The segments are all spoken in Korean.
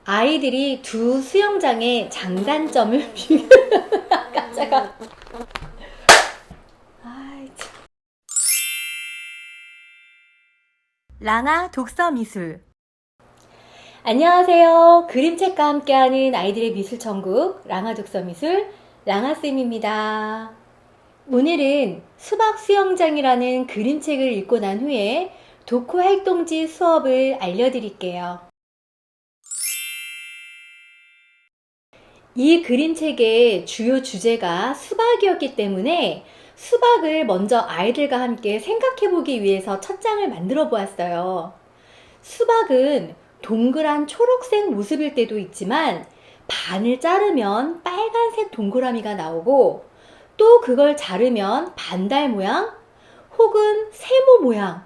아이들이 두 수영장의 장단점을 깜짝아. 아이, 참. 랑아 독서미술. 안녕하세요. 그림책과 함께하는 아이들의 미술천국 랑아 독서미술 랑아쌤입니다. 오늘은 수박 수영장이라는 그림책을 읽고 난 후에 독후 활동지 수업을 알려드릴게요. 이 그림책의 주요 주제가 수박이었기 때문에 수박을 먼저 아이들과 함께 생각해 보기 위해서 첫 장을 만들어 보았어요. 수박은 동그란 초록색 모습일 때도 있지만 반을 자르면 빨간색 동그라미가 나오고 또 그걸 자르면 반달 모양 혹은 세모 모양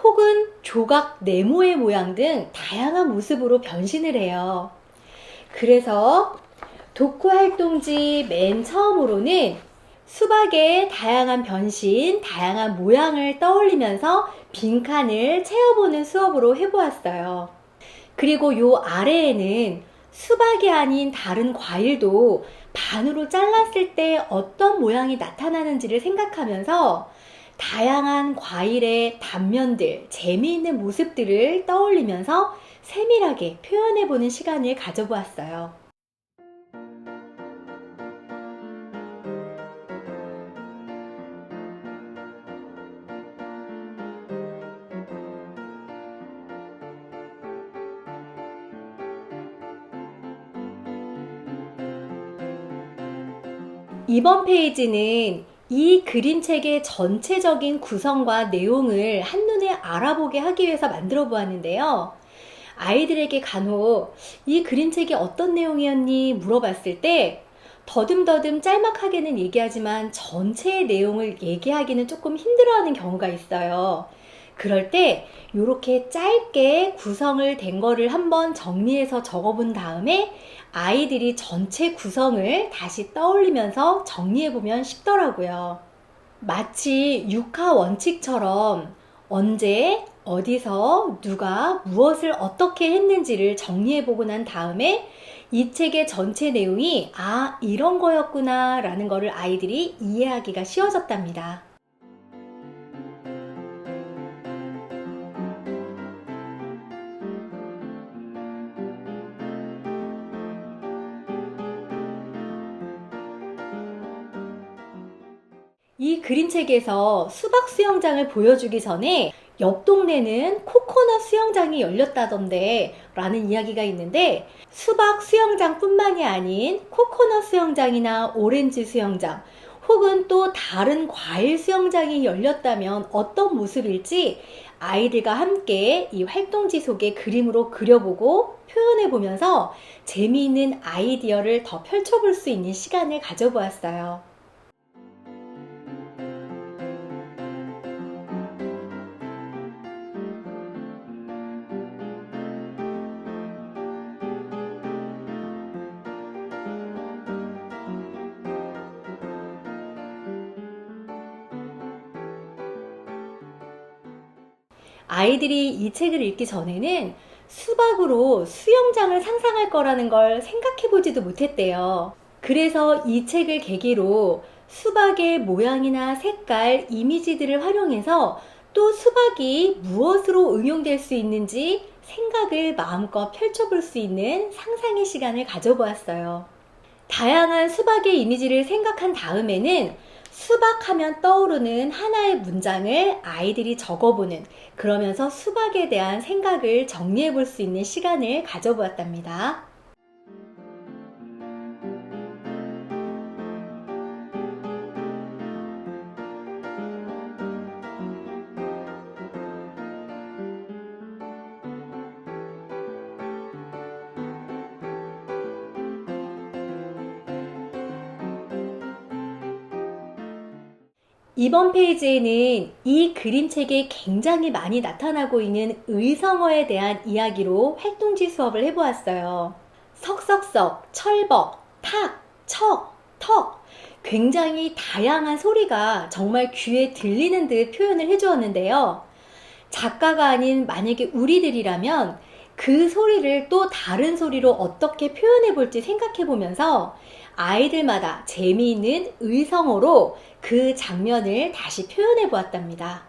혹은 조각 네모의 모양 등 다양한 모습으로 변신을 해요. 그래서 독후 활동지 맨 처음으로는 수박의 다양한 변신, 다양한 모양을 떠올리면서 빈칸을 채워보는 수업으로 해보았어요. 그리고 요 아래에는 수박이 아닌 다른 과일도 반으로 잘랐을 때 어떤 모양이 나타나는지를 생각하면서 다양한 과일의 단면들, 재미있는 모습들을 떠올리면서 세밀하게 표현해보는 시간을 가져보았어요. 이번 페이지는 이 그림책의 전체적인 구성과 내용을 한눈에 알아보게 하기 위해서 만들어 보았는데요. 아이들에게 간혹 이 그림책이 어떤 내용이었니 물어봤을 때 더듬더듬 짤막하게는 얘기하지만 전체의 내용을 얘기하기는 조금 힘들어하는 경우가 있어요. 그럴 때 이렇게 짧게 구성을 된 거를 한번 정리해서 적어본 다음에 아이들이 전체 구성을 다시 떠올리면서 정리해보면 쉽더라고요. 마치 육하 원칙처럼 언제, 어디서, 누가, 무엇을 어떻게 했는지를 정리해보고 난 다음에 이 책의 전체 내용이 이런 거였구나 라는 거를 아이들이 이해하기가 쉬워졌답니다. 이 그림책에서 수박 수영장을 보여주기 전에 옆 동네는 코코넛 수영장이 열렸다던데 라는 이야기가 있는데 수박 수영장 뿐만이 아닌 코코넛 수영장이나 오렌지 수영장 혹은 또 다른 과일 수영장이 열렸다면 어떤 모습일지 아이들과 함께 이 활동지 속에 그림으로 그려보고 표현해보면서 재미있는 아이디어를 더 펼쳐볼 수 있는 시간을 가져보았어요. 아이들이 이 책을 읽기 전에는 수박으로 수영장을 상상할 거라는 걸 생각해 보지도 못했대요. 그래서 이 책을 계기로 수박의 모양이나 색깔, 이미지들을 활용해서 또 수박이 무엇으로 응용될 수 있는지 생각을 마음껏 펼쳐볼 수 있는 상상의 시간을 가져보았어요. 다양한 수박의 이미지를 생각한 다음에는 수박하면 떠오르는 하나의 문장을 아이들이 적어보는, 그러면서 수박에 대한 생각을 정리해 볼 수 있는 시간을 가져보았답니다. 이번 페이지에는 이 그림책에 굉장히 많이 나타나고 있는 의성어에 대한 이야기로 활동지 수업을 해보았어요. 석석석, 철벅, 탁, 척, 턱 굉장히 다양한 소리가 정말 귀에 들리는 듯 표현을 해주었는데요. 작가가 아닌 만약에 우리들이라면 그 소리를 또 다른 소리로 어떻게 표현해 볼지 생각해 보면서 아이들마다 재미있는 의성어로 그 장면을 다시 표현해 보았답니다.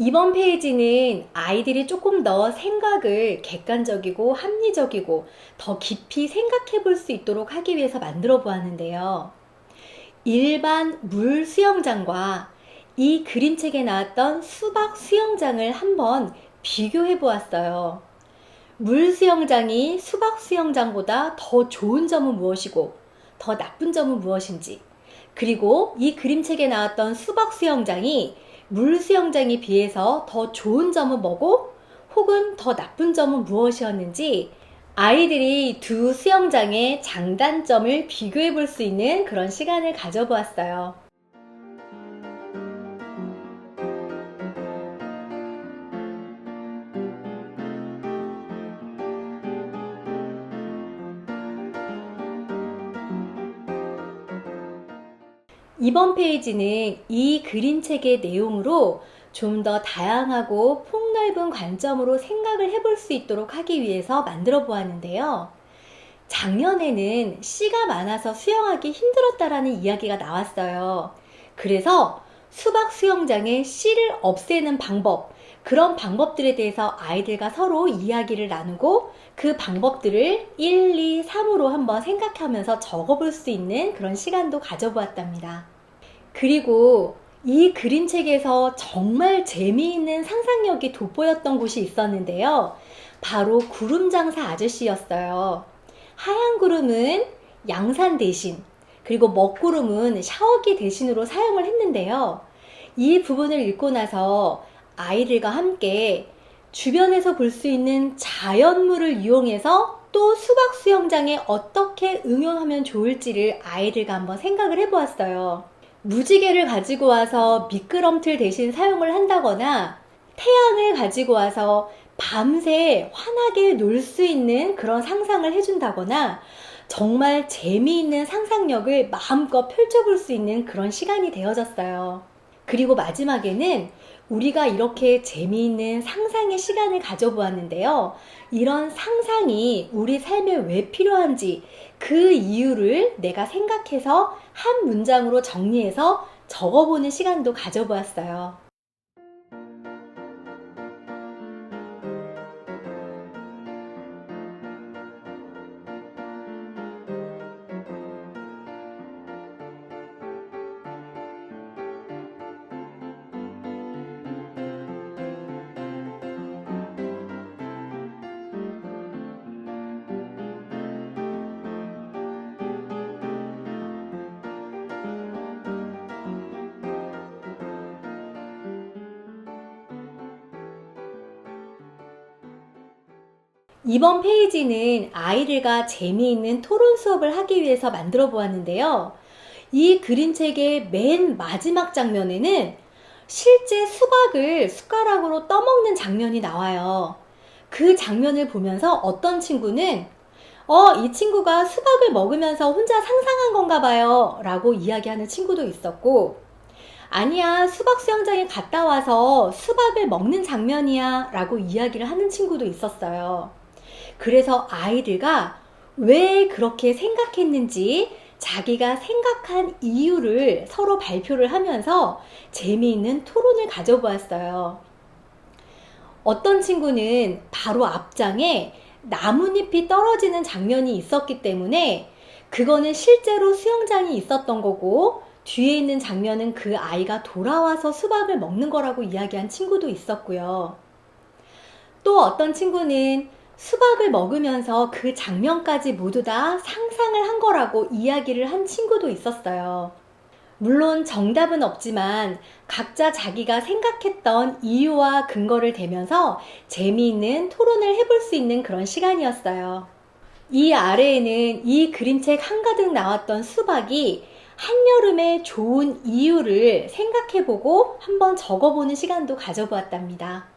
이번 페이지는 아이들이 조금 더 생각을 객관적이고 합리적이고 더 깊이 생각해 볼 수 있도록 하기 위해서 만들어 보았는데요. 일반 물 수영장과 이 그림책에 나왔던 수박 수영장을 한번 비교해 보았어요. 물 수영장이 수박 수영장보다 더 좋은 점은 무엇이고 더 나쁜 점은 무엇인지, 그리고 이 그림책에 나왔던 수박 수영장이 물 수영장에 비해서 더 좋은 점은 뭐고 혹은 더 나쁜 점은 무엇이었는지 아이들이 두 수영장의 장단점을 비교해 볼 수 있는 그런 시간을 가져보았어요. 이번 페이지는 이 그림책의 내용으로 좀 더 다양하고 폭넓은 관점으로 생각을 해볼 수 있도록 하기 위해서 만들어 보았는데요. 작년에는 씨가 많아서 수영하기 힘들었다라는 이야기가 나왔어요. 그래서 수박 수영장에 씨를 없애는 방법, 그런 방법들에 대해서 아이들과 서로 이야기를 나누고 그 방법들을 1, 2, 3으로 한번 생각하면서 적어볼 수 있는 그런 시간도 가져보았답니다. 그리고 이 그림책에서 정말 재미있는 상상력이 돋보였던 곳이 있었는데요. 바로 구름장사 아저씨였어요. 하얀 구름은 양산 대신, 그리고 먹구름은 샤워기 대신으로 사용을 했는데요. 이 부분을 읽고 나서 아이들과 함께 주변에서 볼 수 있는 자연물을 이용해서 또 수박 수영장에 어떻게 응용하면 좋을지를 아이들과 한번 생각을 해보았어요. 무지개를 가지고 와서 미끄럼틀 대신 사용을 한다거나 태양을 가지고 와서 밤새 환하게 놀 수 있는 그런 상상을 해준다거나 정말 재미있는 상상력을 마음껏 펼쳐볼 수 있는 그런 시간이 되어졌어요. 그리고 마지막에는 우리가 이렇게 재미있는 상상의 시간을 가져보았는데요. 이런 상상이 우리 삶에 왜 필요한지 그 이유를 내가 생각해서 한 문장으로 정리해서 적어보는 시간도 가져보았어요. 이번 페이지는 아이들과 재미있는 토론 수업을 하기 위해서 만들어 보았는데요. 이 그림책의 맨 마지막 장면에는 실제 수박을 숟가락으로 떠먹는 장면이 나와요. 그 장면을 보면서 어떤 친구는 이 친구가 수박을 먹으면서 혼자 상상한 건가 봐요 라고 이야기하는 친구도 있었고, 아니야, 수박 수영장에 갔다 와서 수박을 먹는 장면이야 라고 이야기를 하는 친구도 있었어요. 그래서 아이들과 왜 그렇게 생각했는지 자기가 생각한 이유를 서로 발표를 하면서 재미있는 토론을 가져보았어요. 어떤 친구는 바로 앞장에 나뭇잎이 떨어지는 장면이 있었기 때문에 그거는 실제로 수영장이 있었던 거고, 뒤에 있는 장면은 그 아이가 돌아와서 수박을 먹는 거라고 이야기한 친구도 있었고요. 또 어떤 친구는 수박을 먹으면서 그 장면까지 모두 다 상상을 한 거라고 이야기를 한 친구도 있었어요. 물론 정답은 없지만 각자 자기가 생각했던 이유와 근거를 대면서 재미있는 토론을 해볼 수 있는 그런 시간이었어요. 이 아래에는 이 그림책 한가득 나왔던 수박이 한여름의 좋은 이유를 생각해보고 한번 적어보는 시간도 가져보았답니다.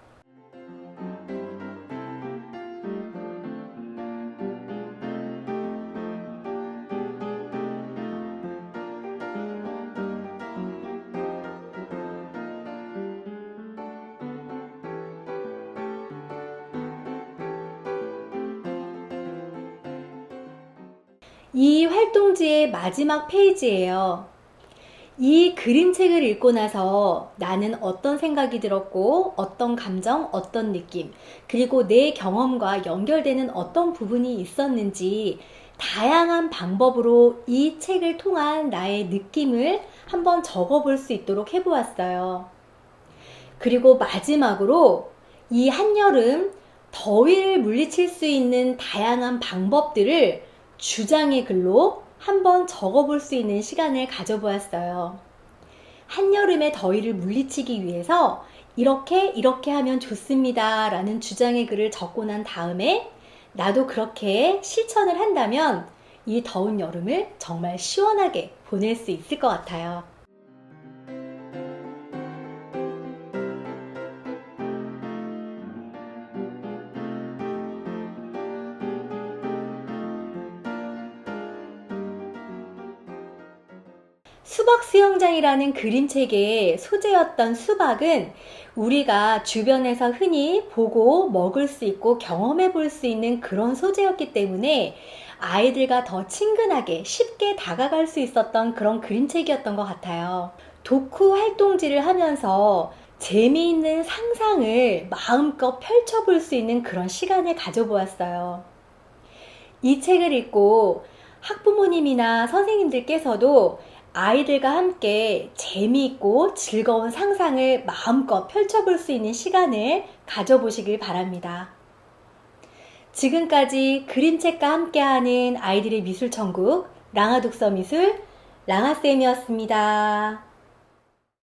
이 활동지의 마지막 페이지예요. 이 그림책을 읽고 나서 나는 어떤 생각이 들었고, 어떤 감정, 어떤 느낌, 그리고 내 경험과 연결되는 어떤 부분이 있었는지 다양한 방법으로 이 책을 통한 나의 느낌을 한번 적어볼 수 있도록 해보았어요. 그리고 마지막으로 이 한여름 더위를 물리칠 수 있는 다양한 방법들을 주장의 글로 한번 적어볼 수 있는 시간을 가져보았어요. 한여름의 더위를 물리치기 위해서 이렇게 하면 좋습니다 라는 주장의 글을 적고 난 다음에 나도 그렇게 실천을 한다면 이 더운 여름을 정말 시원하게 보낼 수 있을 것 같아요. 수박 수영장이라는 그림책의 소재였던 수박은 우리가 주변에서 흔히 보고 먹을 수 있고 경험해 볼 수 있는 그런 소재였기 때문에 아이들과 더 친근하게 쉽게 다가갈 수 있었던 그런 그림책이었던 것 같아요. 독후 활동지를 하면서 재미있는 상상을 마음껏 펼쳐볼 수 있는 그런 시간을 가져보았어요. 이 책을 읽고 학부모님이나 선생님들께서도 아이들과 함께 재미있고 즐거운 상상을 마음껏 펼쳐볼 수 있는 시간을 가져보시길 바랍니다. 지금까지 그림책과 함께하는 아이들의 미술천국 랑아독서미술 랑아쌤이었습니다.